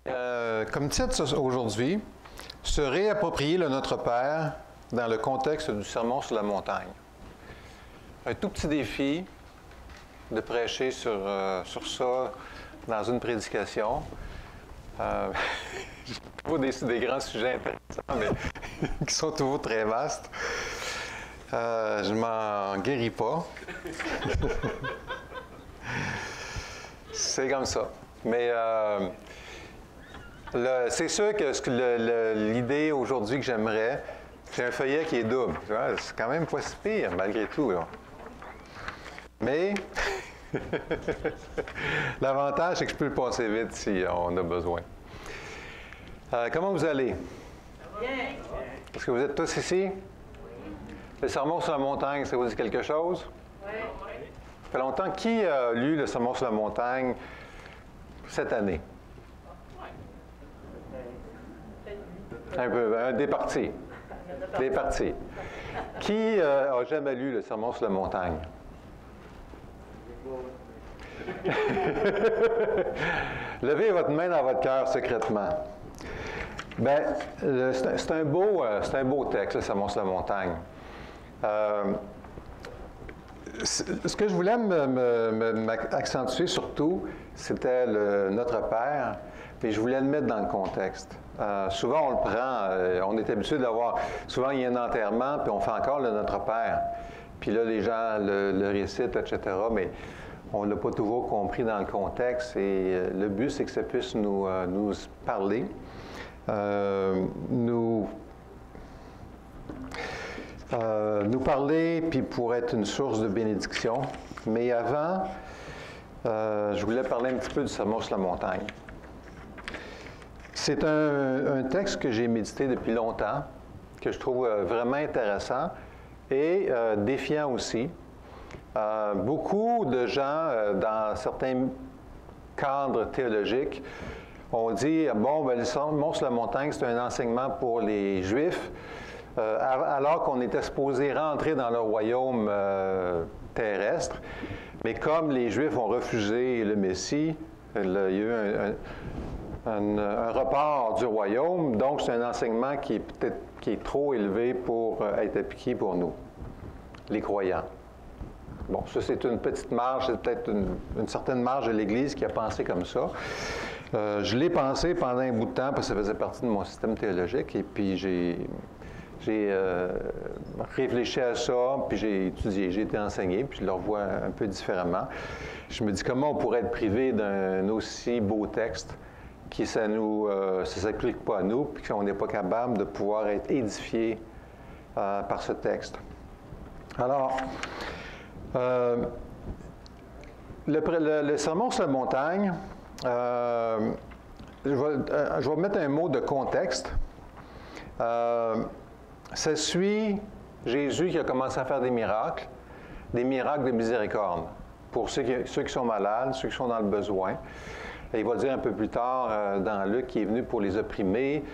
Comme titre aujourd'hui, se réapproprier le Notre Père dans le contexte du Sermon sur la montagne. Un tout petit défi de prêcher sur ça dans une prédication. Pas des grands sujets intéressants, mais qui sont toujours très vastes. Je m'en guéris pas. C'est comme ça. Mais c'est sûr que l'idée aujourd'hui que j'aimerais, j'ai un feuillet qui est double. C'est quand même pas si pire, malgré tout. Là. Mais l'avantage, c'est que je peux le passer vite si on a besoin. Comment vous allez? Bien. Est-ce que vous êtes tous ici? Le Sermon sur la montagne, ça vous dit quelque chose? Oui. Ça fait longtemps. Qui a lu le Sermon sur la montagne cette année? Un peu, des parties. Des parties. Qui a jamais lu le Sermon sur la montagne? Levez votre main dans votre cœur secrètement. Bien, c'est un beau texte, le Sermon sur la montagne. Ce que je voulais m'accentuer surtout, c'était Notre Père, mais je voulais le mettre dans le contexte. Souvent, on le prend, on est habitué d'avoir, souvent il y a un enterrement, puis on fait encore le Notre Père. Puis là, les gens le récitent, etc., mais on ne l'a pas toujours compris dans le contexte. Et le but, c'est que ça puisse nous parler, nous parler, puis pour être une source de bénédiction. Mais avant, je voulais parler un petit peu du Sermon sur la montagne. C'est un texte que j'ai médité depuis longtemps, que je trouve vraiment intéressant et défiant aussi. Beaucoup de gens, dans certains cadres théologiques, ont dit, bon, ben, le Sermon sur la montagne, c'est un enseignement pour les Juifs, alors qu'on était supposé rentrer dans le royaume terrestre. Mais comme les Juifs ont refusé le Messie, il y a eu un report du royaume, donc c'est un enseignement qui est peut-être trop élevé pour être appliqué pour nous, les croyants. Bon, ça c'est une petite marge, c'est peut-être une certaine marge de l'Église qui a pensé comme ça. Je l'ai pensé pendant un bout de temps parce que ça faisait partie de mon système théologique et puis j'ai réfléchi à ça, puis j'ai étudié, j'ai été enseigné, puis je le revois un peu différemment. Je me dis comment on pourrait être privé d'un aussi beau texte qui ça s'applique pas à nous, puis qu'on n'est pas capable de pouvoir être édifié par ce texte. Alors, le Sermon sur la montagne, je vais mettre un mot de contexte. Ça suit Jésus qui a commencé à faire des miracles de miséricorde pour ceux qui sont malades, ceux qui sont dans le besoin. Et il va dire un peu plus tard dans Luc qu'il est venu pour les opprimés,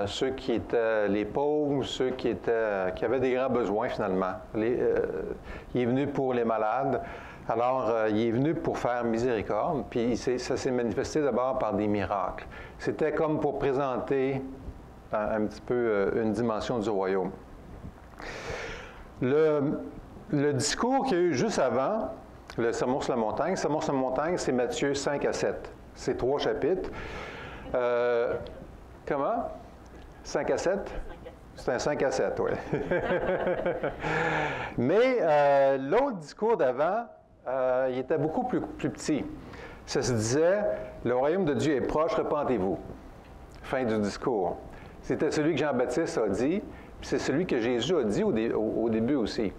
ceux qui étaient les pauvres, ceux qui avaient des grands besoins finalement. Il est venu pour les malades. Alors, il est venu pour faire miséricorde, puis ça s'est manifesté d'abord par des miracles. C'était comme pour présenter un petit peu une dimension du royaume. Le discours qu'il y a eu juste avant, le Sermon sur la montagne, c'est Matthieu 5 à 7. C'est 3 chapitres. Comment? 5 à 7? C'est un 5 à 7, oui. Mais l'autre discours d'avant, il était beaucoup plus petit. Ça se disait, le royaume de Dieu est proche, repentez-vous. Fin du discours. C'était celui que Jean-Baptiste a dit, puis c'est celui que Jésus a dit au début aussi.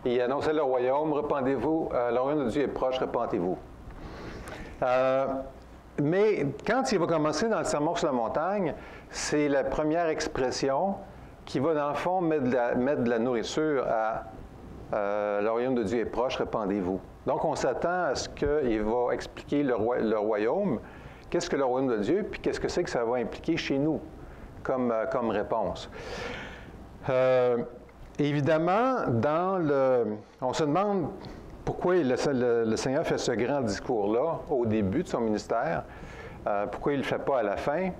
Il annonçait le royaume, repentez-vous, le royaume de Dieu est proche, repentez-vous. Mais quand il va commencer dans le Sermon sur la montagne, c'est la première expression qui va, dans le fond, mettre de la nourriture à le royaume de Dieu est proche, repentez-vous. Donc, on s'attend à ce qu'il va expliquer le royaume, qu'est-ce que le royaume de Dieu, puis qu'est-ce que c'est que ça va impliquer chez nous comme réponse. Évidemment, on se demande pourquoi le Seigneur fait ce grand discours-là au début de son ministère. Pourquoi il ne le fait pas à la fin?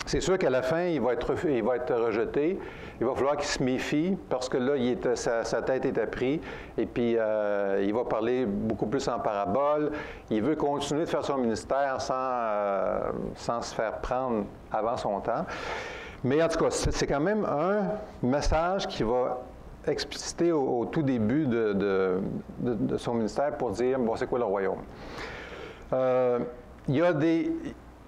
C'est sûr qu'à la fin, il va être rejeté. Il va falloir qu'il se méfie parce que là, sa tête est prise et puis il va parler beaucoup plus en parabole. Il veut continuer de faire son ministère sans se faire prendre avant son temps. Mais en tout cas, c'est quand même un message qui va expliciter au tout début de son ministère pour dire, bon, c'est quoi le royaume? Il y a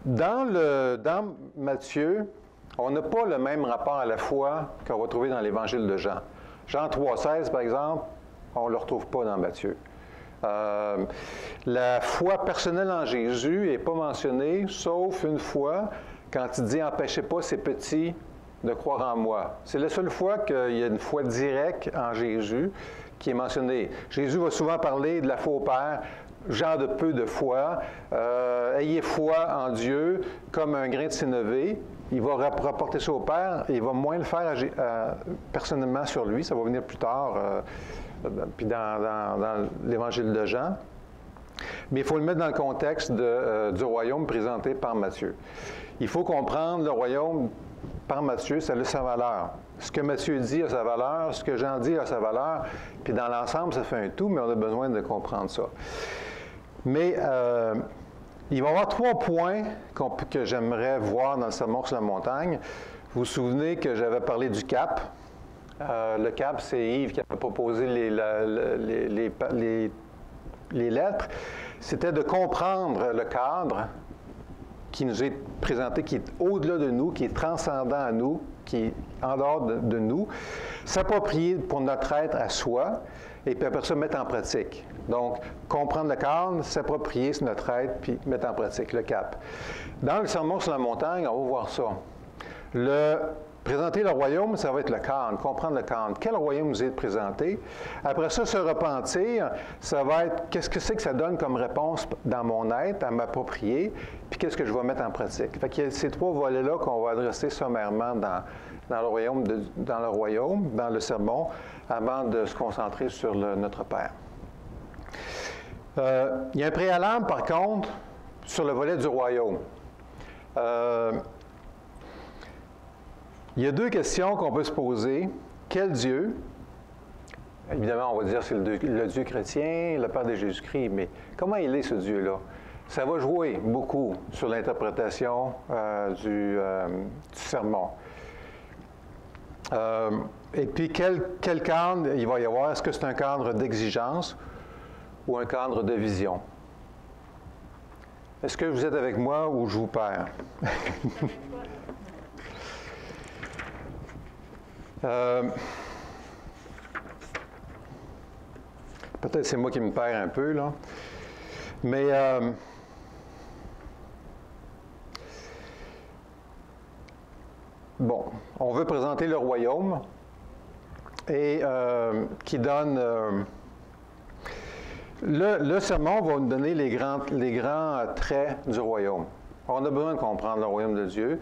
dans Matthieu, on n'a pas le même rapport à la foi qu'on va trouver dans l'Évangile de Jean. Jean 3,16, par exemple, on ne le retrouve pas dans Matthieu. La foi personnelle en Jésus n'est pas mentionnée, sauf une fois, quand il dit « Empêchez pas ces petits de croire en moi ». C'est la seule fois qu'il y a une foi directe en Jésus qui est mentionnée. Jésus va souvent parler de la foi au Père, gens de peu de foi, ayez foi en Dieu comme un grain de sénévé. Il va rapporter ça au Père et il va moins le faire personnellement sur lui. Ça va venir plus tard, puis dans l'Évangile de Jean. Mais il faut le mettre dans le contexte du royaume présenté par Matthieu. Il faut comprendre le royaume par Matthieu, ça a sa valeur. Ce que Matthieu dit a sa valeur, ce que Jean dit a sa valeur, puis dans l'ensemble, ça fait un tout, mais on a besoin de comprendre ça. Mais il va y avoir 3 points que j'aimerais voir dans le Sermon sur la montagne. Vous vous souvenez que j'avais parlé du cap. Le cap, c'est Yves qui avait proposé les lettres. C'était de comprendre le cadre qui nous est présenté, qui est au-delà de nous, qui est transcendant à nous, qui est en dehors de nous, s'approprier pour notre être à soi, et puis après ça, mettre en pratique. Donc, comprendre le cadre, s'approprier sur notre être, puis mettre en pratique le cap. Dans le Sermon sur la montagne, on va voir ça. Présenter le royaume, ça va être le cadre, comprendre le cadre. Quel royaume vous est présenté? Après ça, se repentir, ça va être qu'est-ce que c'est que ça donne comme réponse dans mon être, à m'approprier, puis qu'est-ce que je vais mettre en pratique. Fait qu'il y a ces 3 volets-là qu'on va adresser sommairement dans le royaume, dans le sermon, avant de se concentrer sur notre Père. Il y a un préalable, par contre, sur le volet du royaume. Il y a 2 questions qu'on peut se poser. Quel Dieu? Évidemment, on va dire que c'est le Dieu chrétien, le Père de Jésus-Christ, mais comment il est ce Dieu-là? Ça va jouer beaucoup sur l'interprétation du sermon. Et puis, quel cadre il va y avoir? Est-ce que c'est un cadre d'exigence ou un cadre de vision? Est-ce que vous êtes avec moi ou je vous perds? Peut-être c'est moi qui me perds un peu, là. Mais bon, on veut présenter le royaume et qui donne... le sermon va nous donner les grands traits du royaume. On a besoin de comprendre le royaume de Dieu.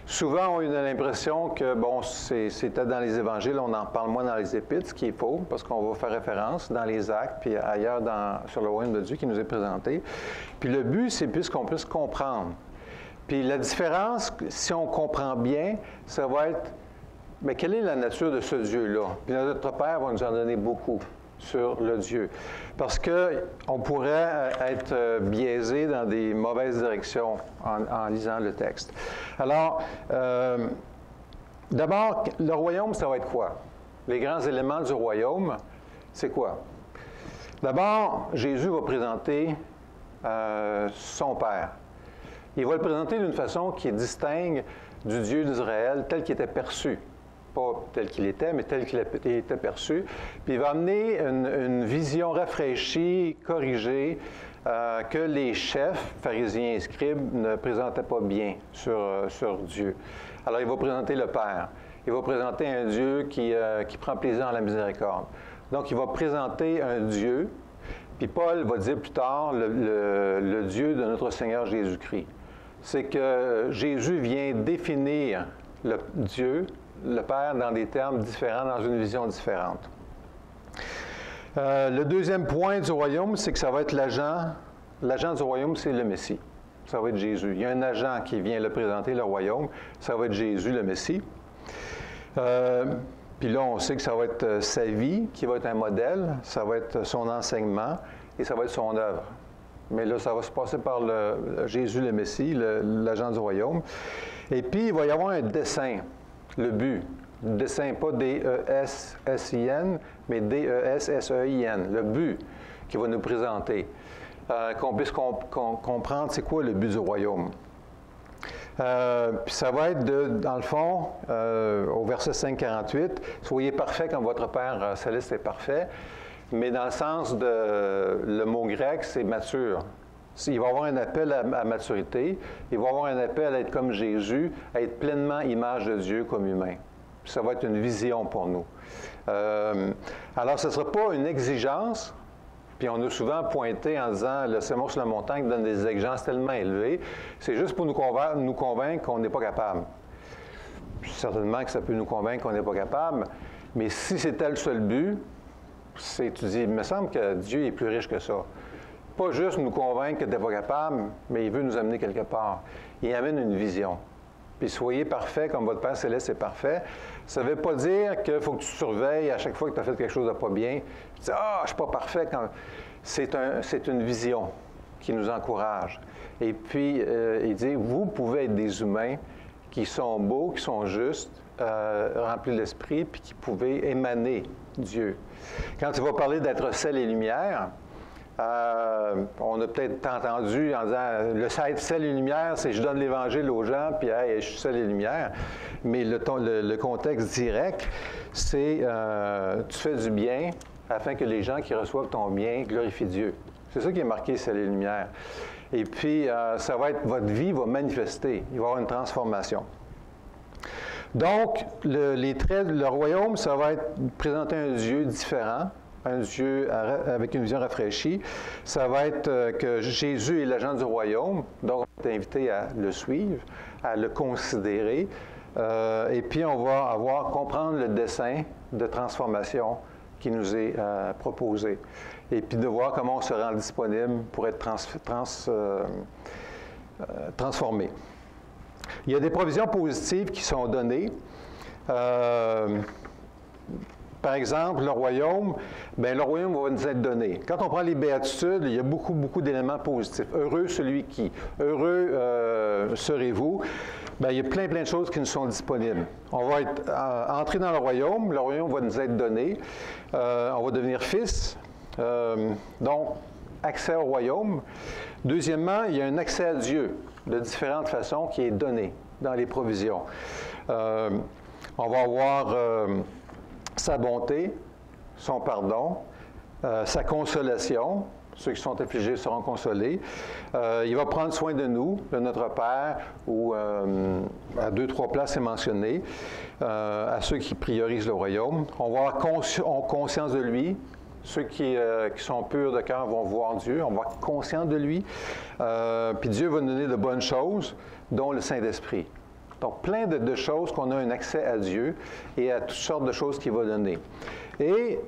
Souvent, on a l'impression que, bon, c'était dans les évangiles, on en parle moins dans les épîtres, ce qui est faux, parce qu'on va faire référence dans les actes, puis ailleurs sur le royaume de Dieu qui nous est présenté. Puis le but, c'est plus qu'on puisse comprendre. Puis la différence, si on comprend bien, ça va être, mais quelle est la nature de ce Dieu-là? Puis notre Père va nous en donner beaucoup sur le Dieu. Parce qu'on pourrait être biaisé dans des mauvaises directions en lisant le texte. Alors, d'abord, le royaume, ça va être quoi? Les grands éléments du royaume, c'est quoi? D'abord, Jésus va présenter son Père. Il va le présenter d'une façon qui est distincte du Dieu d'Israël tel qu'il était perçu. Pas tel qu'il était, mais tel qu'il était perçu. Puis il va amener une vision rafraîchie, corrigée, que les chefs, pharisiens et scribes, ne présentaient pas bien sur Dieu. Alors il va présenter le Père. Il va présenter un Dieu qui prend plaisir en la miséricorde. Donc il va présenter un Dieu, puis Paul va dire plus tard le Dieu de notre Seigneur Jésus-Christ. C'est que Jésus vient définir le Dieu, le Père, dans des termes différents, dans une vision différente. Le deuxième point du royaume, c'est que ça va être l'agent l'agent du royaume, c'est le Messie. Ça va être Jésus. Il y a un agent qui vient le présenter, le royaume. Ça va être Jésus, le Messie. Puis là, on sait que ça va être sa vie qui va être un modèle, ça va être son enseignement et ça va être son œuvre. Mais là, ça va se passer par Jésus, le Messie, l'agent du royaume. Et puis, il va y avoir un dessein, le but. Le dessein, pas D-E-S-S-I-N, mais D-E-S-S-E-I-N, le but qu'il va nous présenter. Qu'on puisse comprendre c'est quoi le but du royaume. Puis ça va être, dans le fond, au verset 5-48, « Soyez parfaits comme votre Père céleste est parfait », mais dans le sens le mot grec, c'est « mature ». Il va y avoir un appel à maturité, il va y avoir un appel à être comme Jésus, à être pleinement image de Dieu comme humain. Puis ça va être une vision pour nous. Alors, ce ne sera pas une exigence. Puis on a souvent pointé en disant le sermon sur la montagne donne des exigences tellement élevées. C'est juste pour nous convaincre qu'on n'est pas capable. Puis certainement que ça peut nous convaincre qu'on n'est pas capable, mais si c'était le seul but, tu dis, il me semble que Dieu est plus riche que ça. Pas juste nous convaincre que tu n'es pas capable, mais il veut nous amener quelque part. Il amène une vision. Puis soyez parfaits comme votre Père céleste est parfait. Ça ne veut pas dire qu'il faut que tu surveilles à chaque fois que tu as fait quelque chose de pas bien. Tu dis, je ne suis pas parfait. C'est une vision qui nous encourage. Et puis, il dit, vous pouvez être des humains qui sont beaux, qui sont justes, remplis de l'esprit, puis qui pouvaient émaner Dieu. Quand il va parler d'être sel et lumière, on a peut-être entendu en disant le sel et lumière, c'est je donne l'Évangile aux gens, puis hey, je suis sel et lumière. Mais le contexte direct, c'est tu fais du bien afin que les gens qui reçoivent ton bien glorifient Dieu. C'est ça qui est marqué sel et lumière. Et puis, ça va être votre vie va manifester. Il va y avoir une transformation. Donc, les traits, le royaume, ça va être présenter un Dieu différent. Un Dieu avec une vision rafraîchie. Ça va être que Jésus est l'agent du royaume, donc on est invité à le suivre, à le considérer, et puis on va comprendre le dessein de transformation qui nous est proposé, et puis de voir comment on se rend disponible pour être transformé. Il y a des provisions positives qui sont données. Par exemple, le royaume va nous être donné. Quand on prend les béatitudes, il y a beaucoup d'éléments positifs. Heureux celui qui, heureux serez-vous. Bien, il y a plein de choses qui nous sont disponibles. On va être entré dans le royaume va nous être donné. On va devenir fils. Donc, accès au royaume. Deuxièmement, il y a un accès à Dieu de différentes façons qui est donné dans les provisions. On va avoir sa bonté, son pardon, sa consolation. Ceux qui sont affligés seront consolés. Il va prendre soin de nous, de notre Père, ou à 2-3 places c'est mentionné, à ceux qui priorisent le royaume. On va avoir conscience de lui. Ceux qui sont purs de cœur vont voir Dieu. On va être conscient de lui. Puis Dieu va nous donner de bonnes choses, dont le Saint-Esprit. Donc, plein de choses qu'on a un accès à Dieu et à toutes sortes de choses qu'il va donner. Et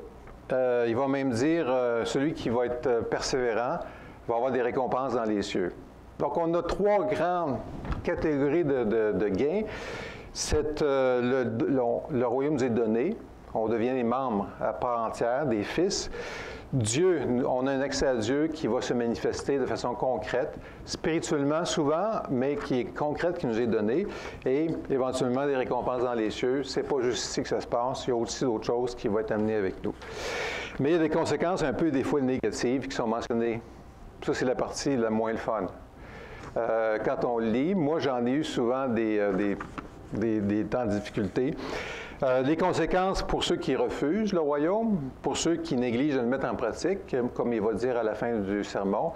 il va même dire, celui qui va être persévérant va avoir des récompenses dans les cieux. Donc, on a 3 grandes catégories de gains. Le royaume nous est donné. On devient des membres à part entière, des fils. Dieu, on a un accès à Dieu qui va se manifester de façon concrète, spirituellement souvent, mais qui est concrète, qui nous est donnée, et éventuellement des récompenses dans les cieux. Ce n'est pas juste ici que ça se passe, il y a aussi d'autres choses qui vont être amenées avec nous. Mais il y a des conséquences un peu des fois négatives qui sont mentionnées. Ça, c'est la partie la moins le fun. Quand on lit, moi j'en ai eu souvent des temps de difficulté. Les conséquences pour ceux qui refusent le royaume, pour ceux qui négligent de le mettre en pratique, comme il va dire à la fin du sermon,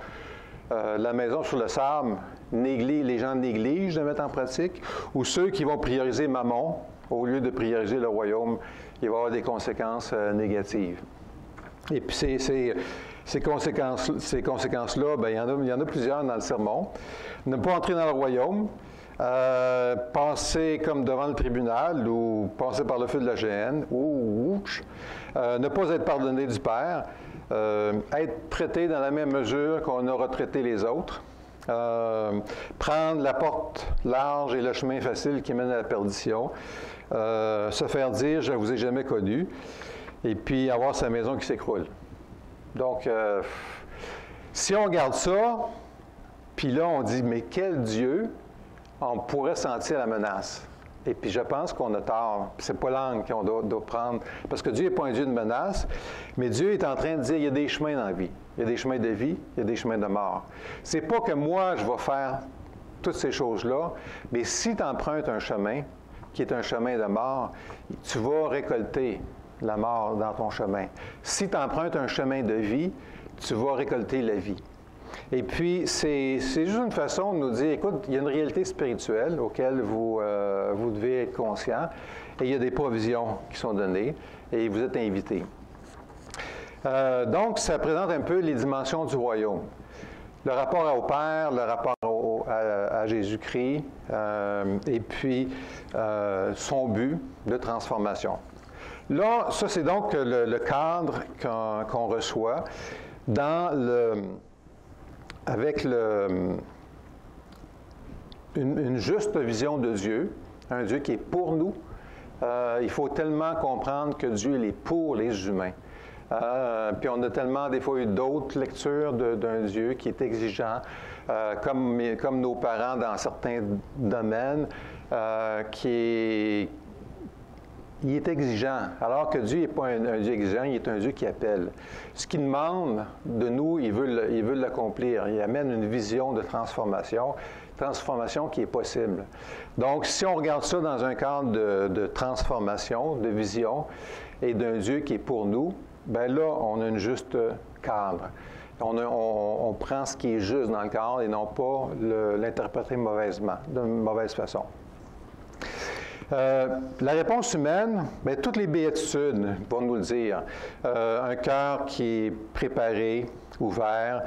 la maison sur le sable, les gens négligent de le mettre en pratique, ou ceux qui vont prioriser Mammon, au lieu de prioriser le royaume, il va y avoir des conséquences négatives. Et puis ces conséquences-là, bien, il y en a plusieurs dans le sermon. Ne pas entrer dans le royaume, passer comme devant le tribunal ou passer par le feu de la géhenne, ne pas être pardonné du Père, être traité dans la même mesure qu'on aura traité les autres, prendre la porte large et le chemin facile qui mène à la perdition, se faire dire « je ne vous ai jamais connu », et puis avoir sa maison qui s'écroule. Donc, si on regarde ça, puis là on dit « mais quel Dieu ?» on pourrait sentir la menace. Et puis je pense qu'on a tort. C'est pas l'angle qu'on doit prendre. Parce que Dieu n'est pas un Dieu de menace, mais Dieu est en train de dire il y a des chemins dans la vie. Il y a des chemins de vie, il y a des chemins de mort. C'est pas que moi, je vais faire toutes ces choses-là, mais si tu empruntes un chemin qui est un chemin de mort, tu vas récolter la mort dans ton chemin. Si tu empruntes un chemin de vie, tu vas récolter la vie. Et puis, c'est juste une façon de nous dire, écoute, il y a une réalité spirituelle auquel vous devez être conscient, et il y a des provisions qui sont données, et vous êtes invités. Donc, ça présente un peu les dimensions du royaume. Le rapport au Père, le rapport à Jésus-Christ, et puis son but de transformation. Là, ça, c'est donc le cadre qu'on reçoit avec une juste vision de Dieu, un Dieu qui est pour nous. Il faut tellement comprendre que Dieu il est pour les humains. Puis on a tellement des fois eu d'autres lectures d'un Dieu qui est exigeant, comme nos parents dans certains domaines, il est exigeant, alors que Dieu n'est pas un Dieu exigeant, il est un Dieu qui appelle. Ce qu'il demande de nous, il veut l'accomplir. Il amène une vision de transformation qui est possible. Donc, si on regarde ça dans un cadre de transformation, de vision, et d'un Dieu qui est pour nous, bien là, on a une juste cadre. On prend ce qui est juste dans le cadre et non pas l'interpréter mauvaisement, de mauvaise façon. La réponse humaine, bien, toutes les béatitudes vont nous le dire. Un cœur qui est préparé, ouvert,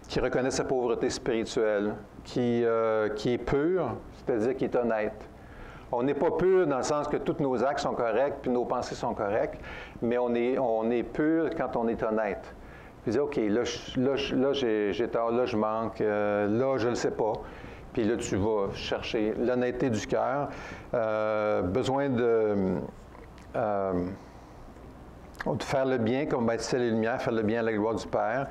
qui reconnaît sa pauvreté spirituelle, qui est pur, c'est-à-dire qui est honnête. On n'est pas pur dans le sens que tous nos actes sont corrects, puis nos pensées sont correctes, mais on est pur quand on est honnête. Puis dire, OK, là j'ai tort, là je manque, là je ne le sais pas. Puis là, tu vas chercher l'honnêteté du cœur, besoin de faire le bien comme bâtissait les lumières, faire le bien à la gloire du Père.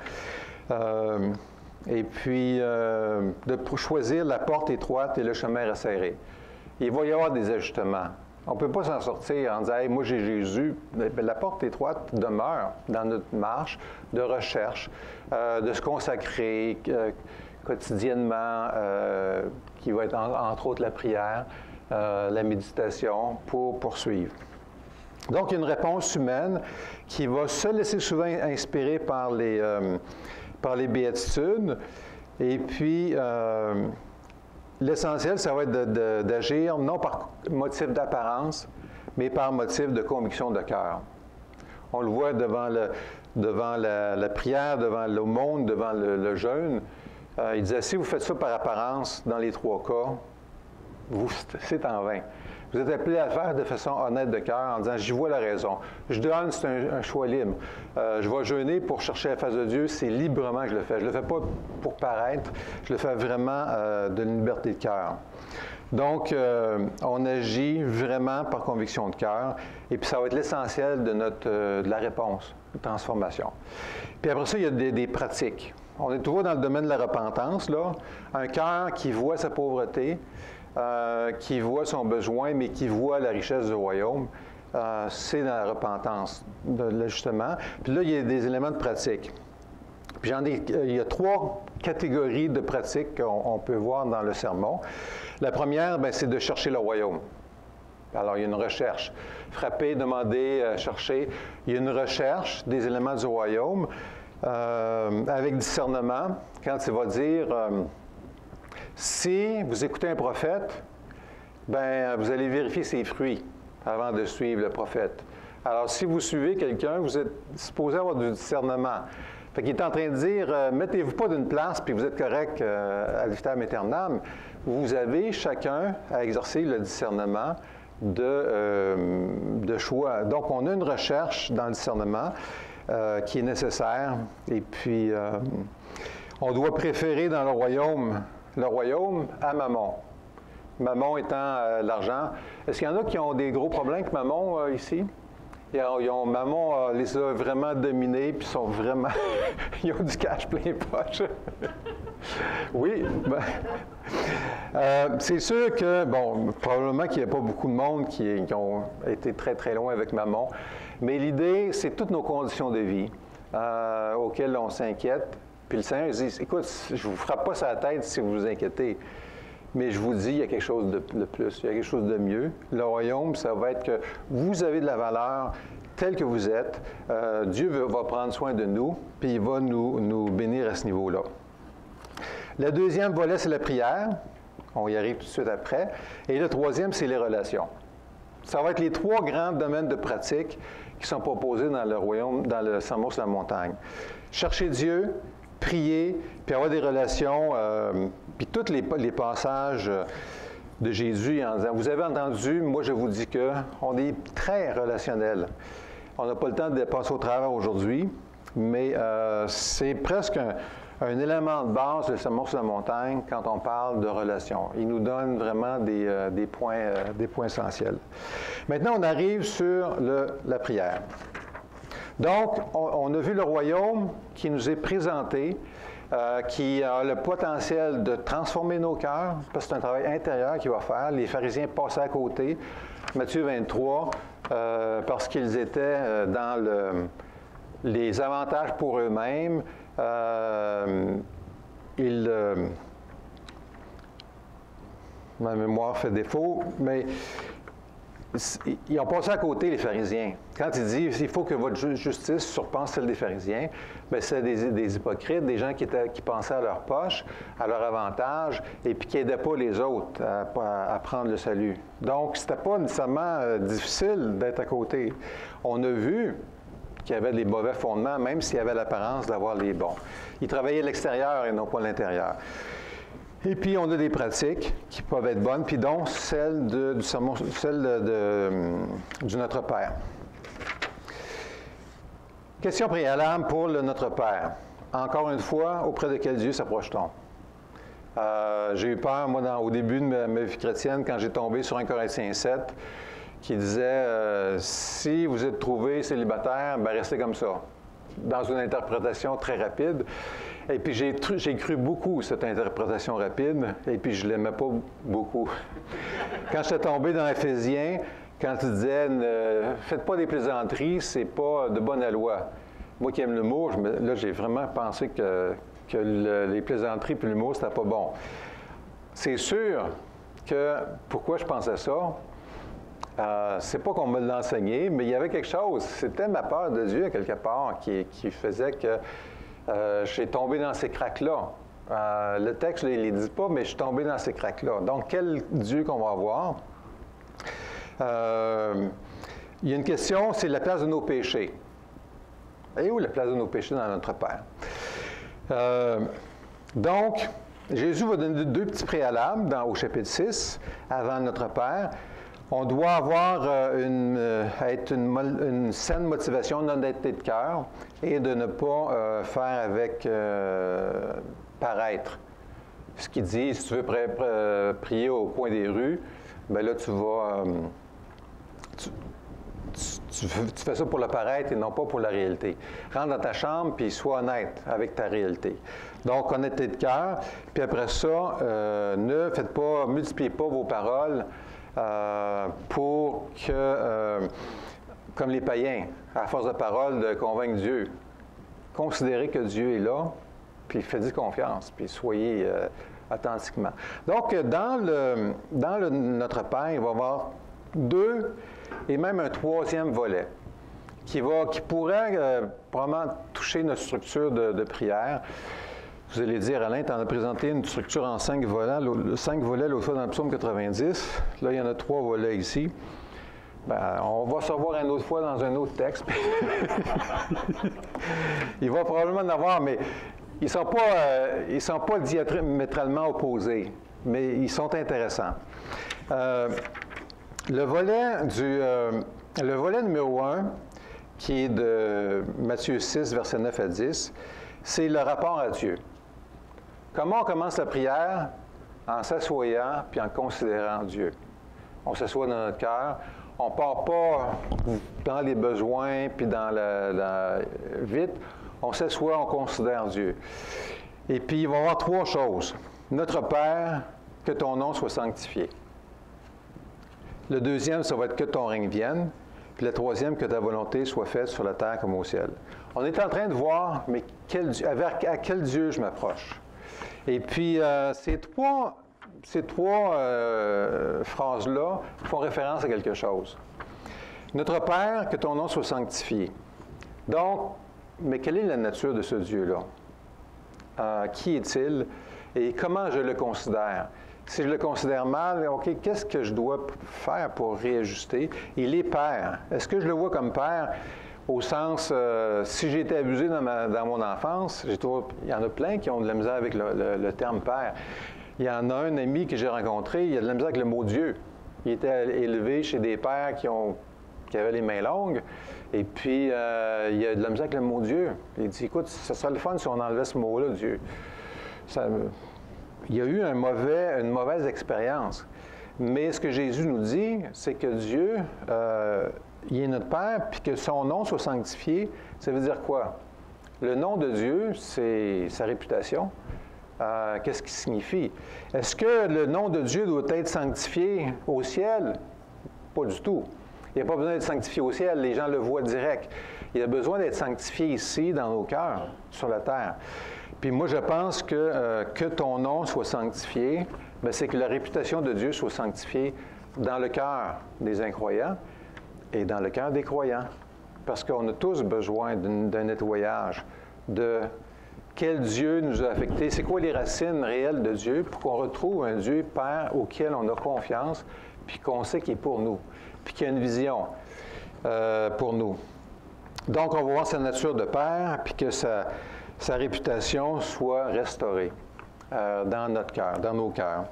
Et puis, de choisir la porte étroite et le chemin resserré. Il va y avoir des ajustements. On ne peut pas s'en sortir en disant hey, « moi j'ai Jésus ». La porte étroite demeure dans notre marche de recherche, de se consacrer quotidiennement, qui va être entre autres la prière, la méditation, pour poursuivre. Donc, il y a une réponse humaine qui va se laisser souvent inspirer par les béatitudes. Et puis, l'essentiel, ça va être d'agir non par motif d'apparence, mais par motif de conviction de cœur. On le voit devant la prière, devant le monde, devant le jeûne. Il disait, si vous faites ça par apparence, dans les trois cas, c'est en vain. Vous êtes appelé à le faire de façon honnête de cœur en disant, j'y vois la raison. Je donne, c'est un choix libre. Je vais jeûner pour chercher la face de Dieu, c'est librement que je le fais. Je ne le fais pas pour paraître, je le fais vraiment de liberté de cœur. Donc, on agit vraiment par conviction de cœur, et puis ça va être l'essentiel de la réponse, de transformation. Puis après ça, il y a des pratiques. On est toujours dans le domaine de la repentance, là. Un cœur qui voit sa pauvreté, qui voit son besoin, mais qui voit la richesse du royaume, c'est dans la repentance, de l'ajustement. Puis là, il y a des éléments de pratique. Puis il y a 3 catégories de pratiques qu'on peut voir dans le sermon. La première, bien, c'est de chercher le royaume. Alors, il y a une recherche. Frapper, demander, chercher. Il y a une recherche des éléments du royaume. Avec discernement, quand il va dire si vous écoutez un prophète, ben vous allez vérifier ses fruits avant de suivre le prophète. Alors, si vous suivez quelqu'un, vous êtes supposé avoir du discernement. Fait qu'il est en train de dire, mettez-vous pas d'une place, puis vous êtes correct à vitam aeternam. Vous avez chacun à exercer le discernement de choix. Donc, on a une recherche dans le discernement qui est nécessaire. Et puis, on doit préférer dans le royaume à Mammon. Mammon étant l'argent. Est-ce qu'il y en a qui ont des gros problèmes avec Mammon ici? Mammon les a vraiment dominés, puis sont vraiment... ils ont du cash plein les poches. Oui. C'est sûr que, bon, probablement qu'il n'y a pas beaucoup de monde qui ont été très, très loin avec Mammon, mais l'idée, c'est toutes nos conditions de vie auxquelles on s'inquiète. Puis le Seigneur dit, écoute, je ne vous frappe pas sur la tête si vous vous inquiétez, mais je vous dis, il y a quelque chose de plus, il y a quelque chose de mieux. Le royaume, ça va être que vous avez de la valeur telle que vous êtes. Dieu va prendre soin de nous, puis il va nous bénir à ce niveau-là. Le deuxième volet, c'est la prière. On y arrive tout de suite après. Et le troisième, c'est les relations. Ça va être les trois grands domaines de pratique qui sont proposés dans le royaume, dans le sermon sur la montagne. Chercher Dieu, prier, puis avoir des relations, puis tous les passages de Jésus en disant, vous avez entendu, moi je vous dis qu'on est très relationnel. On n'a pas le temps de passer au travers aujourd'hui, mais c'est presque un élément de base, le sermon sur la montagne, quand on parle de relations. Il nous donne vraiment des points essentiels. Maintenant, on arrive sur la prière. Donc, on a vu le royaume qui nous est présenté, qui a le potentiel de transformer nos cœurs, parce que c'est un travail intérieur qu'il va faire. Les pharisiens passaient à côté. Matthieu 23, parce qu'ils étaient dans les avantages pour eux-mêmes. Ma mémoire fait défaut, mais ils ont passé à côté, les pharisiens. Quand ils disent il faut que votre justice surpasse celle des pharisiens, bien, c'est des hypocrites, des gens qui pensaient à leur poche, à leur avantage, et puis qui n'aidaient pas les autres à prendre le salut. Donc, c'était pas nécessairement difficile d'être à côté. On a vu qu'il y avait des mauvais fondements, même s'il y avait l'apparence d'avoir les bons. Ils travaillaient à l'extérieur et non pas à l'intérieur. Et puis, on a des pratiques qui peuvent être bonnes, puis dont celle du Notre Père. Question préalable pour le Notre Père. Encore une fois, auprès de quel Dieu s'approche-t-on? J'ai eu peur, moi, au début de ma vie chrétienne, quand j'ai tombé sur 1 Corinthiens 7, qui disait si vous êtes trouvé célibataire, bien, restez comme ça, dans une interprétation très rapide. Et puis j'ai cru beaucoup cette interprétation rapide, et puis je ne l'aimais pas beaucoup. Quand j'étais tombé dans Éphésiens, quand il disait ne faites pas des plaisanteries, c'est pas de bonne loi. Moi qui aime l'humour, là j'ai vraiment pensé que les plaisanteries et l'humour, c'était pas bon. C'est sûr que pourquoi je pensais ça? C'est pas qu'on me l'a enseigné, mais il y avait quelque chose. C'était ma peur de Dieu, quelque part, qui faisait que j'ai tombé dans ces craques-là. Le texte ne les dit pas, mais je suis tombé dans ces craques-là. Donc, quel Dieu qu'on va avoir? Il y a une question, c'est la place de nos péchés. Et où la place de nos péchés dans notre Père? Donc, Jésus va donner deux petits préalables au chapitre 6, avant notre Père. On doit avoir une saine motivation, une honnêteté de cœur et de ne pas faire avec paraître. Ce qu'il dit, si tu veux prier au coin des rues, bien là, tu vas... Tu fais ça pour le paraître et non pas pour la réalité. Rentre dans ta chambre puis sois honnête avec ta réalité. Donc, honnêteté de cœur. Puis après ça, multipliez pas vos paroles pour que, comme les païens, à force de parole, de convaincre Dieu. Considérez que Dieu est là, puis faites-y confiance, puis soyez authentiquement. Donc, dans Notre Père, il va y avoir deux et même un troisième volet qui pourrait probablement toucher notre structure de prière. Vous allez dire, Alain, tu en as présenté une structure en 5 volets, l'autre fois dans le psaume 90. Là, il y en a 3 volets ici. Ben, on va se revoir une autre fois dans un autre texte. Il va probablement en avoir, mais ils ne sont pas diamétralement opposés, mais ils sont intéressants. Le volet numéro 1, qui est de Matthieu 6, versets 9 à 10, c'est le rapport à Dieu. Comment on commence la prière? En s'assoyant puis en considérant Dieu. On s'assoit dans notre cœur. On ne part pas dans les besoins puis vite. On s'assoit, on considère Dieu. Et puis, il va y avoir 3 choses. Notre Père, que ton nom soit sanctifié. Le deuxième, ça va être que ton règne vienne. Puis le troisième, que ta volonté soit faite sur la terre comme au ciel. On est en train de voir, mais à quel Dieu je m'approche? Et puis, ces trois phrases-là font référence à quelque chose. Notre Père, que ton nom soit sanctifié. Donc, mais quelle est la nature de ce Dieu-là? Qui est-il? Et comment je le considère? Si je le considère mal, OK, qu'est-ce que je dois faire pour réajuster? Il est Père. Est-ce que je le vois comme Père? Au sens, si j'ai été abusé dans mon enfance, il y en a plein qui ont de la misère avec le terme père. Il y en a un ami que j'ai rencontré, il a de la misère avec le mot Dieu. Il était élevé chez des pères qui avaient les mains longues, et puis il a de la misère avec le mot Dieu. Il dit, écoute, ça serait le fun si on enlevait ce mot-là, Dieu. Il y a eu une mauvaise expérience. Mais ce que Jésus nous dit, c'est que Dieu, il est notre Père, puis que son nom soit sanctifié, ça veut dire quoi? Le nom de Dieu, c'est sa réputation. Qu'est-ce qu'il signifie? Est-ce que le nom de Dieu doit être sanctifié au ciel? Pas du tout. Il n'y a pas besoin d'être sanctifié au ciel, les gens le voient direct. Il a besoin d'être sanctifié ici, dans nos cœurs, sur la terre. Puis moi, je pense que ton nom soit sanctifié, bien, c'est que la réputation de Dieu soit sanctifiée dans le cœur des incroyants et dans le cœur des croyants. Parce qu'on a tous besoin d'un nettoyage, de quel Dieu nous a affectés, c'est quoi les racines réelles de Dieu pour qu'on retrouve un Dieu Père auquel on a confiance, puis qu'on sait qu'il est pour nous, puis qu'il y a une vision pour nous. Donc, on va voir sa nature de Père, puis que sa réputation soit restaurée dans notre cœur, dans nos cœurs.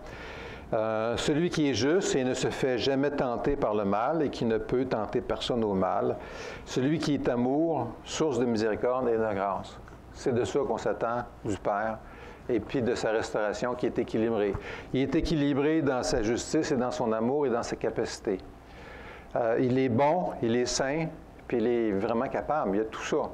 Celui qui est juste et ne se fait jamais tenter par le mal et qui ne peut tenter personne au mal. Celui qui est amour, source de miséricorde et de grâce. C'est de ça qu'on s'attend du Père et puis de sa restauration qui est équilibrée. Il est équilibré dans sa justice et dans son amour et dans sa capacité. Il est bon, il est saint, puis il est vraiment capable. Il y a tout ça.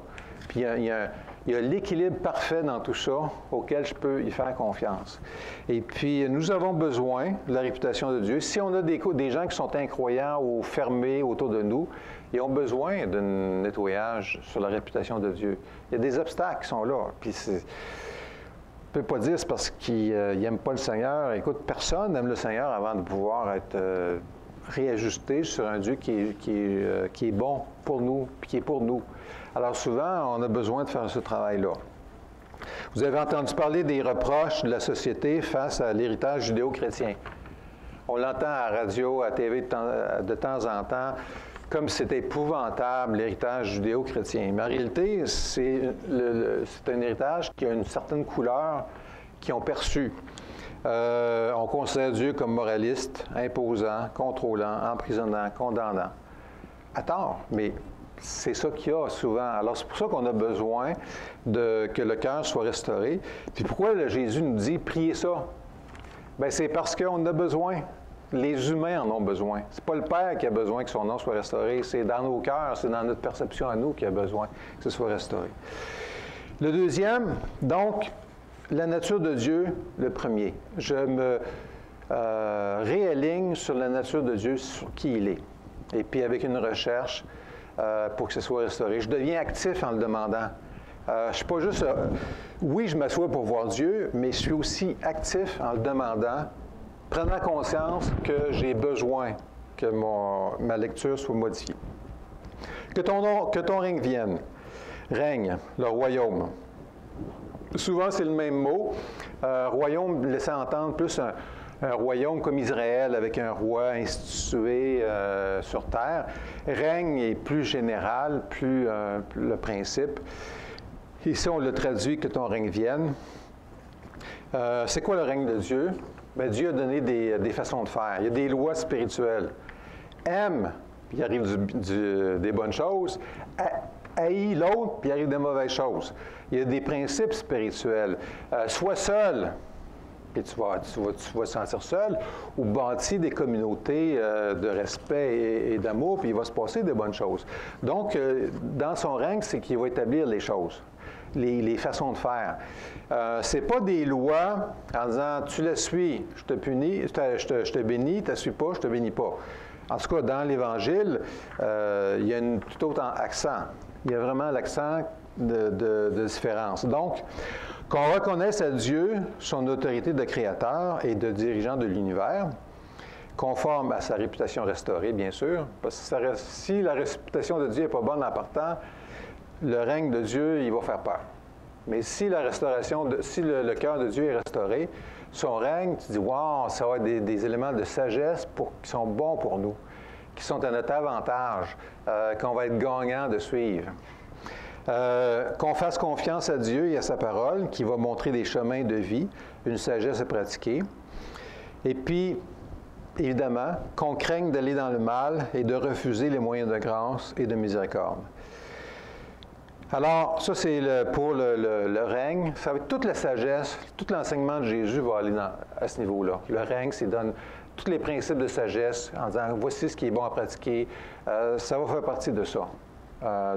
Puis il y a l'équilibre parfait dans tout ça auquel je peux y faire confiance. Et puis, nous avons besoin de la réputation de Dieu. Si on a des gens qui sont incroyants ou fermés autour de nous, ils ont besoin d'un nettoyage sur la réputation de Dieu. Il y a des obstacles qui sont là. Puis on ne peut pas dire c'est parce qu'ils n'aiment pas le Seigneur. Écoute, personne n'aime le Seigneur avant de pouvoir être réajusté sur un Dieu qui est bon pour nous, puis qui est pour nous. Alors souvent, on a besoin de faire ce travail-là. Vous avez entendu parler des reproches de la société face à l'héritage judéo-chrétien. On l'entend à la radio, à la TV de temps en temps, comme si c'était épouvantable, l'héritage judéo-chrétien. Mais en réalité, c'est un héritage qui a une certaine couleur qu'ils ont perçue. On considère Dieu comme moraliste, imposant, contrôlant, emprisonnant, condamnant. À tort, mais c'est ça qu'il y a souvent. Alors, c'est pour ça qu'on a besoin que le cœur soit restauré. Puis pourquoi Jésus nous dit « priez ça » ? Bien, c'est parce qu'on a besoin. Les humains en ont besoin. C'est pas le Père qui a besoin que son nom soit restauré. C'est dans nos cœurs, c'est dans notre perception à nous qu'il a besoin que ce soit restauré. Le deuxième, donc, la nature de Dieu, le premier. Je me réaligne sur la nature de Dieu, sur qui il est. Et puis avec une recherche pour que ce soit restauré. Je deviens actif en le demandant. Je ne suis pas juste... oui, je m'assois pour voir Dieu, mais je suis aussi actif en le demandant, prenant conscience que j'ai besoin que ma lecture soit modifiée. Que ton règne vienne. Règne, le royaume. Souvent, c'est le même mot. Royaume laissait entendre plus un royaume comme Israël avec un roi institué sur terre. Règne est plus général, plus le principe. Ici, on le traduit que ton règne vienne. C'est quoi le règne de Dieu? Bien, Dieu a donné des façons de faire. Il y a des lois spirituelles. Aime, puis il arrive des bonnes choses. Haïs l'autre, puis il arrive des mauvaises choses. Il y a des principes spirituels. Sois seul, puis tu vas te sentir seul, ou bâtis des communautés de respect et d'amour, puis il va se passer des bonnes choses. Donc, dans son règne, c'est qu'il va établir les choses, les façons de faire. Ce n'est pas des lois en disant « tu la suis, je te punis, je te bénis, tu ne la suis pas, je ne te bénis pas ». En tout cas, dans l'Évangile, il y a un tout autre accent. Il y a vraiment l'accent de différence. Donc, qu'on reconnaisse à Dieu son autorité de créateur et de dirigeant de l'univers, conforme à sa réputation restaurée, bien sûr, parce que si la réputation de Dieu n'est pas bonne en partant, le règne de Dieu, il va faire peur. Mais si la restauration, si le cœur de Dieu est restauré, son règne, tu dis, wow, ça va être des éléments de sagesse qui sont bons pour nous, qui sont à notre avantage, qu'on va être gagnant de suivre. Qu'on fasse confiance à Dieu et à sa parole, qui va montrer des chemins de vie, une sagesse à pratiquer. Et puis, évidemment, qu'on craigne d'aller dans le mal et de refuser les moyens de grâce et de miséricorde. Alors, ça, c'est pour le règne. Ça va être toute la sagesse, tout l'enseignement de Jésus va aller à ce niveau-là. Le règne, c'est donne tous les principes de sagesse en disant, voici ce qui est bon à pratiquer. Ça va faire partie de ça.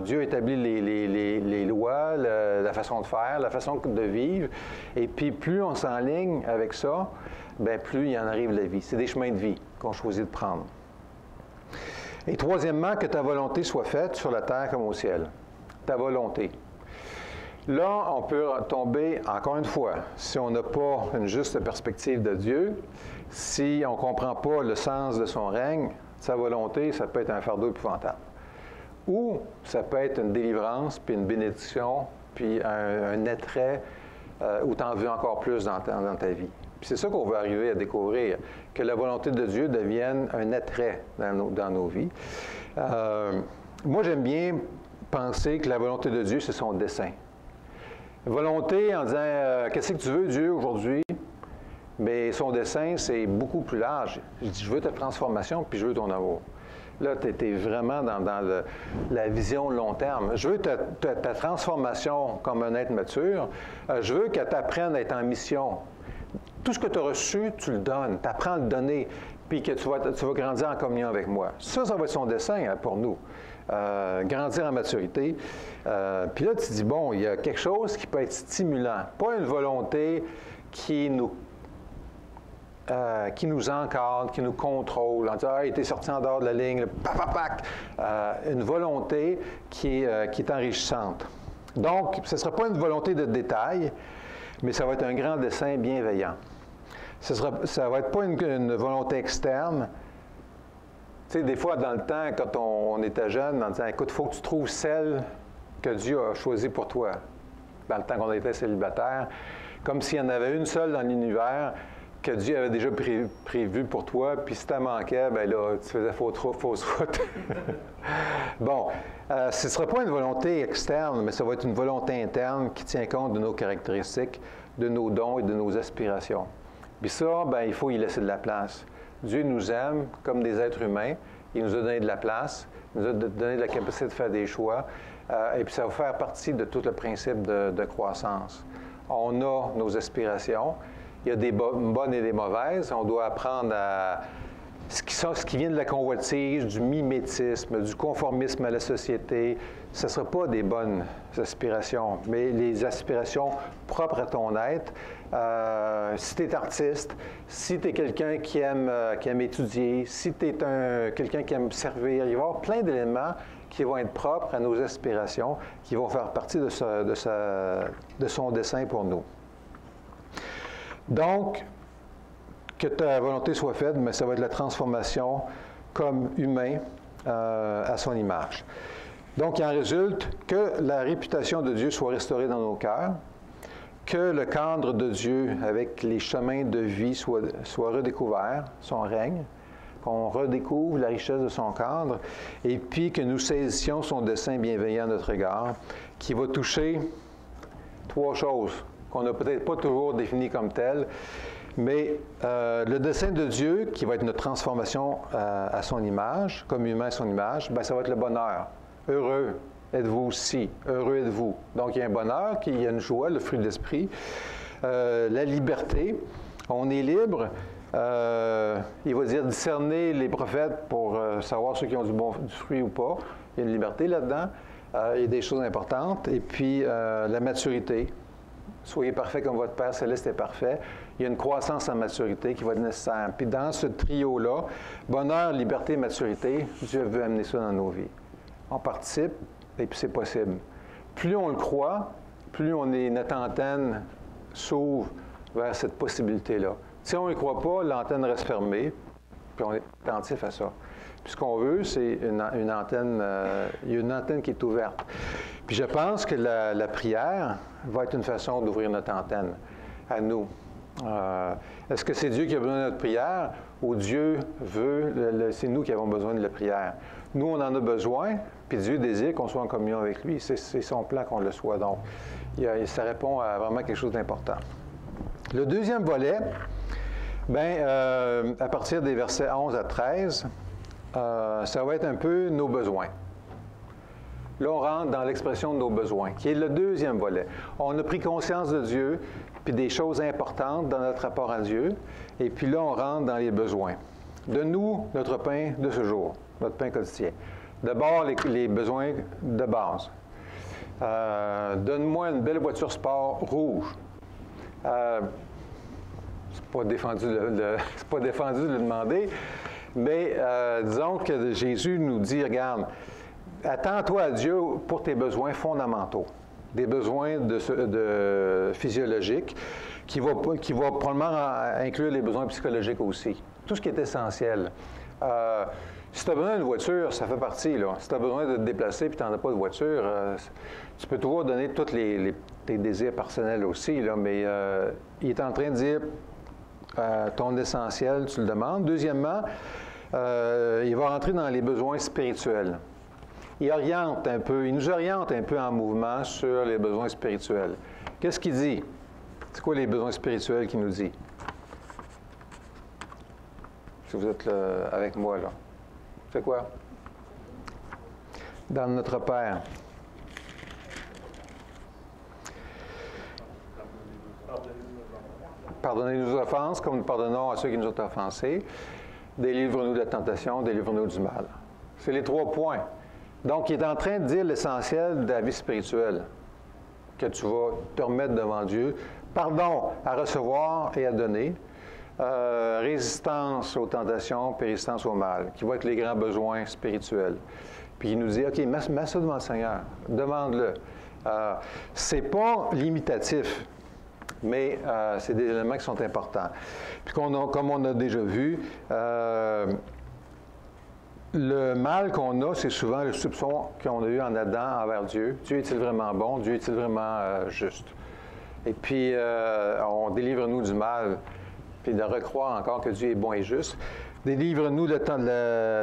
Dieu établit les lois, la façon de faire, la façon de vivre. Et puis, plus on s'enligne avec ça, bien, plus il en arrive la vie. C'est des chemins de vie qu'on choisit de prendre. Et troisièmement, que ta volonté soit faite sur la terre comme au ciel. Ta volonté. Là, on peut tomber, encore une fois, si on n'a pas une juste perspective de Dieu, si on ne comprend pas le sens de son règne, sa volonté, ça peut être un fardeau épouvantable. Ou ça peut être une délivrance, puis une bénédiction, puis un attrait où tu en veux encore plus dans ta vie. Puis c'est ça qu'on veut arriver à découvrir, que la volonté de Dieu devienne un attrait dans nos vies. Moi, j'aime bien penser que la volonté de Dieu, c'est son dessein. Volonté en disant qu'est-ce que tu veux, Dieu, aujourd'hui? Bien, son dessein, c'est beaucoup plus large. Je dis, je veux ta transformation, puis je veux ton amour. Là, tu es vraiment dans la vision long terme. Je veux ta transformation comme un être mature. Je veux que tu apprennes à être en mission. Tout ce que tu as reçu, tu le donnes. Tu apprends à le donner, puis que tu vas grandir en communion avec moi. Ça va être son dessein pour nous. Grandir en maturité. Puis là, tu te dis, bon, il y a quelque chose qui peut être stimulant. Pas une volonté qui nous encadre, qui nous contrôle, en disant « Hey, t'es sorti en dehors de la ligne, une volonté qui est enrichissante. Donc, ce ne sera pas une volonté de détail, mais ça va être un grand dessein bienveillant. Ça ne va être pas une volonté externe. Tu sais, des fois, dans le temps, quand on était jeune, en disant « Écoute, il faut que tu trouves celle que Dieu a choisie pour toi. » Dans le temps qu'on était célibataire, comme s'il y en avait une seule dans l'univers que Dieu avait déjà prévu pour toi, puis si tu manquais, bien là, tu faisais fausse route. Bon, ce ne sera pas une volonté externe, mais ça va être une volonté interne qui tient compte de nos caractéristiques, de nos dons et de nos aspirations. Puis ça, bien, il faut y laisser de la place. Dieu nous aime comme des êtres humains. Il nous a donné de la place, il nous a donné de la capacité de faire des choix, et puis ça va faire partie de tout le principe de croissance. On a nos aspirations. Il y a des bonnes et des mauvaises. On doit apprendre à ce qui vient de la convoitise, du mimétisme, du conformisme à la société. Ce ne sera pas des bonnes aspirations, mais les aspirations propres à ton être. Si tu es artiste, si tu es quelqu'un qui aime étudier, si tu es quelqu'un qui aime servir, il va y avoir plein d'éléments qui vont être propres à nos aspirations, qui vont faire partie de son dessein pour nous. Donc, que ta volonté soit faite, mais ça va être la transformation comme humain à son image. Donc, il en résulte que la réputation de Dieu soit restaurée dans nos cœurs, que le cadre de Dieu avec les chemins de vie soit redécouvert, son règne, qu'on redécouvre la richesse de son cadre, et puis que nous saisissions son dessein bienveillant à notre égard, qui va toucher trois choses qu'on n'a peut-être pas toujours définies comme telles, mais le dessein de Dieu, qui va être notre transformation à son image, comme humain à son image, bien, ça va être le bonheur. Heureux êtes-vous aussi, heureux êtes-vous. Donc, il y a un bonheur, il y a une joie, le fruit de l'esprit, la liberté, on est libre. Il va dire discerner les prophètes pour savoir ceux qui ont du fruit ou pas. Il y a une liberté là-dedans. Il y a des choses importantes. Et puis, la maturité. Soyez parfaits comme votre Père Céleste est parfait. Il y a une croissance en maturité qui va être nécessaire. Puis dans ce trio-là, bonheur, liberté, maturité, Dieu veut amener ça dans nos vies. On participe et puis c'est possible. Plus on le croit, plus notre antenne s'ouvre vers cette possibilité-là. Si on ne croit pas, l'antenne reste fermée, puis on est attentif à ça. Puis ce qu'on veut, c'est une antenne, il y a une antenne qui est ouverte. Puis je pense que la prière va être une façon d'ouvrir notre antenne à nous. Est-ce que c'est Dieu qui a besoin de notre prière ou Dieu veut, c'est nous qui avons besoin de la prière? Nous, on en a besoin, puis Dieu désire qu'on soit en communion avec lui. C'est son plan qu'on le soit. Donc, ça répond à vraiment quelque chose d'important. Le deuxième volet, à partir des versets 11 à 13, ça va être un peu nos besoins. Là, on rentre dans l'expression de nos besoins, qui est le deuxième volet. On a pris conscience de Dieu, puis des choses importantes dans notre rapport à Dieu, et puis là, on rentre dans les besoins. Donne-nous notre pain de ce jour, notre pain quotidien. D'abord, les besoins de base. Donne-moi une belle voiture sport rouge. C'est pas défendu de le demander, mais disons que Jésus nous dit, regarde, attends-toi à Dieu pour tes besoins fondamentaux, des besoins physiologiques, qui va probablement inclure les besoins psychologiques aussi. Tout ce qui est essentiel. Si tu as besoin d'une voiture, ça fait partie. Là. Si tu as besoin de te déplacer et tu n'en as pas de voiture, tu peux toujours donner tous tes désirs personnels aussi, là, mais il est en train de dire ton essentiel, tu le demandes. Deuxièmement, il va rentrer dans les besoins spirituels. Il nous oriente un peu en mouvement sur les besoins spirituels. Qu'est-ce qu'il dit? C'est quoi les besoins spirituels qu'il nous dit? Si vous êtes avec moi, là. C'est quoi? Dans notre Père. Pardonnez-nous nos offenses, comme nous pardonnons à ceux qui nous ont offensés. Délivre-nous de la tentation, délivre-nous du mal. C'est les trois points. Donc, il est en train de dire l'essentiel de la vie spirituelle, que tu vas te remettre devant Dieu. Pardon à recevoir et à donner. Résistance aux tentations, puis résistance au mal, qui vont être les grands besoins spirituels. Puis il nous dit, OK, mets ça devant le Seigneur, demande-le. C'est pas limitatif, mais c'est des éléments qui sont importants. Puis comme on a déjà vu, le mal qu'on a, c'est souvent le soupçon qu'on a eu en Adam envers Dieu. Dieu est-il vraiment bon? Dieu est-il vraiment juste? Et puis, on délivre-nous du mal, puis de recroire encore que Dieu est bon et juste. Délivre-nous de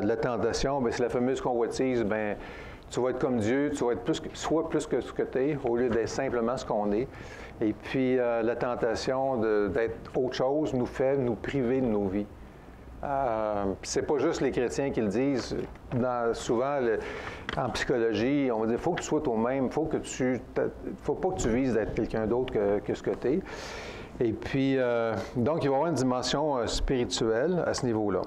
la tentation, bien, c'est la fameuse convoitise, bien, tu vas être comme Dieu, tu vas être soit plus que ce que tu es, au lieu d'être simplement ce qu'on est. Et puis, la tentation d'être autre chose nous fait nous priver de nos vies. C'est pas juste les chrétiens qui le disent. Souvent, en psychologie, on va dire, il faut que tu sois toi-même, faut pas que tu vises d'être quelqu'un d'autre que ce que tu es. Et puis, donc, il va y avoir une dimension spirituelle à ce niveau-là.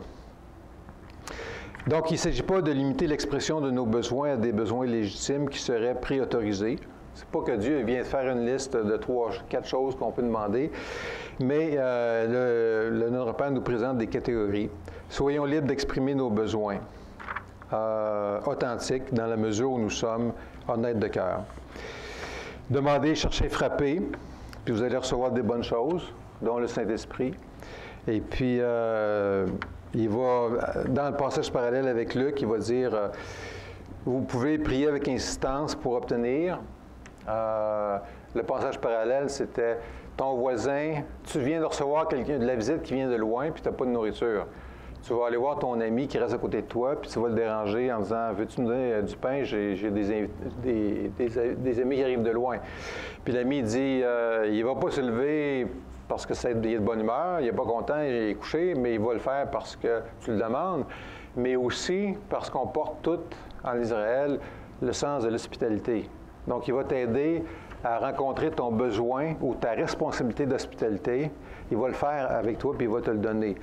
Donc, il ne s'agit pas de limiter l'expression de nos besoins à des besoins légitimes qui seraient préautorisés. C'est pas que Dieu vient de faire une liste de 3-4 choses qu'on peut demander, mais notre Père nous présente des catégories. Soyons libres d'exprimer nos besoins authentiques dans la mesure où nous sommes honnêtes de cœur. Demandez, cherchez, frappez, puis vous allez recevoir des bonnes choses, dont le Saint-Esprit. Et puis, il va, dans le passage parallèle avec Luc, il va dire, vous pouvez prier avec insistance pour obtenir. Le passage parallèle, c'était ton voisin, tu viens de recevoir quelqu'un de la visite qui vient de loin, puis tu n'as pas de nourriture. Tu vas aller voir ton ami qui reste à côté de toi, puis tu vas le déranger en disant « Veux-tu me donner du pain? J'ai des amis qui arrivent de loin. » Puis l'ami dit il ne va pas se lever parce qu'il est de bonne humeur, il n'est pas content, il est couché, mais il va le faire parce que tu le demandes, mais aussi parce qu'on porte tout en Israël le sens de l'hospitalité. Donc, il va t'aider à rencontrer ton besoin ou ta responsabilité d'hospitalité. Il va le faire avec toi, puis il va te le donner.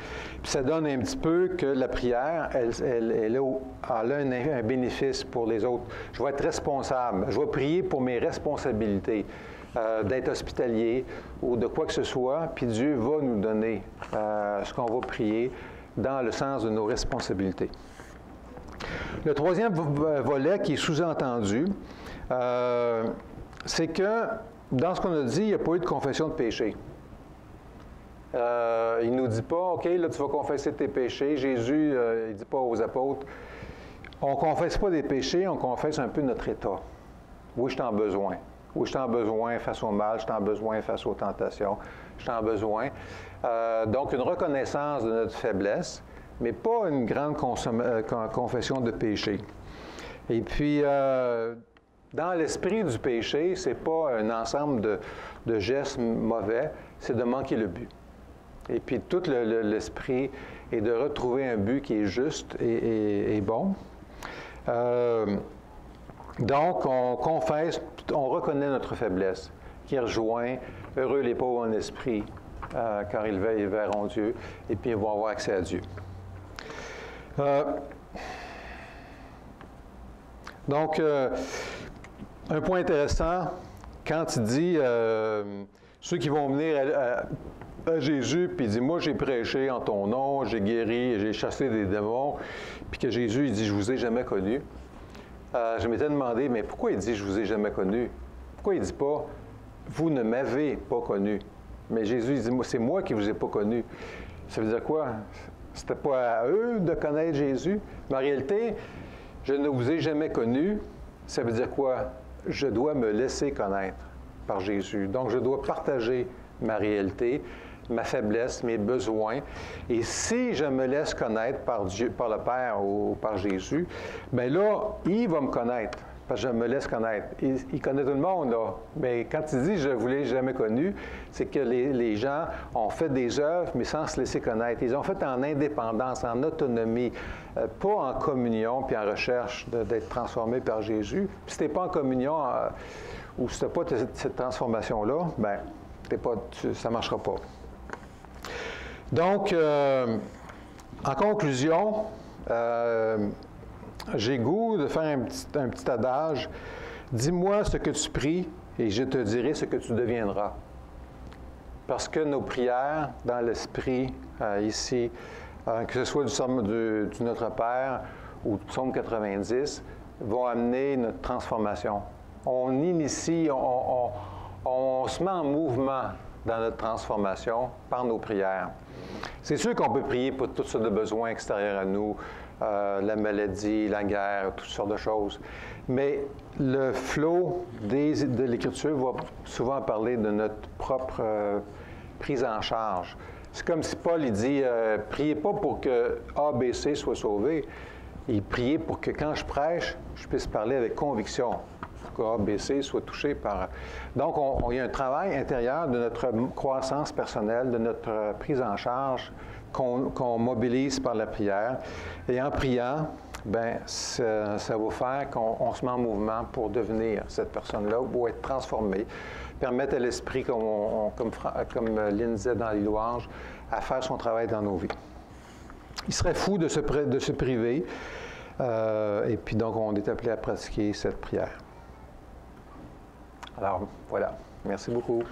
Puis ça donne un petit peu que la prière, elle a un bénéfice pour les autres. Je vais être responsable. Je vais prier pour mes responsabilités, d'être hospitalier ou de quoi que ce soit, puis Dieu va nous donner ce qu'on va prier dans le sens de nos responsabilités. Le troisième volet qui est sous-entendu, c'est que dans ce qu'on a dit, il n'y a pas eu de confession de péché. Il ne nous dit pas, OK, là, tu vas confesser tes péchés. Jésus, il ne dit pas aux apôtres, on ne confesse pas des péchés, on confesse un peu notre état. Oui, je suis en besoin. Oui, je suis en besoin face au mal, je suis en besoin face aux tentations, je suis en besoin. Donc, une reconnaissance de notre faiblesse, mais pas une grande confession de péché. Et puis, dans l'esprit du péché, ce n'est pas un ensemble de gestes mauvais, c'est de manquer le but. Et puis, tout l'esprit est de retrouver un but qui est juste et bon. Donc, on confesse, on reconnaît notre faiblesse, qui rejoint « Heureux les pauvres en esprit, car ils verront Dieu, et puis ils vont avoir accès à Dieu. » Donc, un point intéressant, quand il dit ceux qui vont venir à Jésus, puis il dit « Moi, j'ai prêché en ton nom, j'ai guéri, j'ai chassé des démons », puis que Jésus, il dit « Je vous ai jamais connu ». Je m'étais demandé, mais pourquoi il dit « Je vous ai jamais connu » ? Pourquoi il ne dit pas « Vous ne m'avez pas connu ». Mais Jésus, il dit « C'est moi qui ne vous ai pas connu ». Ça veut dire quoi? C'était pas à eux de connaître Jésus. Mais en réalité, je ne vous ai jamais connu. Ça veut dire quoi? Je dois me laisser connaître par Jésus. Donc, je dois partager ma réalité, ma faiblesse, mes besoins. Et si je me laisse connaître par Dieu, par le Père ou par Jésus, bien là, il va me connaître. Parce que je me laisse connaître. Il connaît tout le monde, là. Mais quand il dit « je ne vous l'ai jamais connu », c'est que les gens ont fait des œuvres, mais sans se laisser connaître. Ils ont fait en indépendance, en autonomie, pas en communion, puis en recherche d'être transformés par Jésus. Puis si tu n'es pas en communion, ou si tu n'as pas cette transformation-là, bien, ça ne marchera pas. Donc, en conclusion, j'ai goût de faire un petit adage. Dis-moi ce que tu pries et je te dirai ce que tu deviendras. Parce que nos prières, dans l'esprit, ici, que ce soit du Notre Père ou du Psaume 90, vont amener notre transformation. On initie, on se met en mouvement dans notre transformation par nos prières. C'est sûr qu'on peut prier pour toutes sortes de besoins extérieurs à nous, la maladie, la guerre, toutes sortes de choses. Mais le flot de l'Écriture va souvent parler de notre propre prise en charge. C'est comme si Paul il dit priez pas pour que A, B, C soit sauvé. Il priait pour que quand je prêche, je puisse parler avec conviction. Que A, B, C soit touché par... Donc, il y a un travail intérieur de notre croissance personnelle, de notre prise en charge qu'on mobilise par la prière. Et en priant, bien, ça va faire qu'on se met en mouvement pour devenir cette personne-là ou être transformé. Permettre à l'esprit, comme Lynn disait dans les louanges, à faire son travail dans nos vies. Il serait fou de se priver. Et puis donc, on est appelé à pratiquer cette prière. Alors, voilà. Merci beaucoup.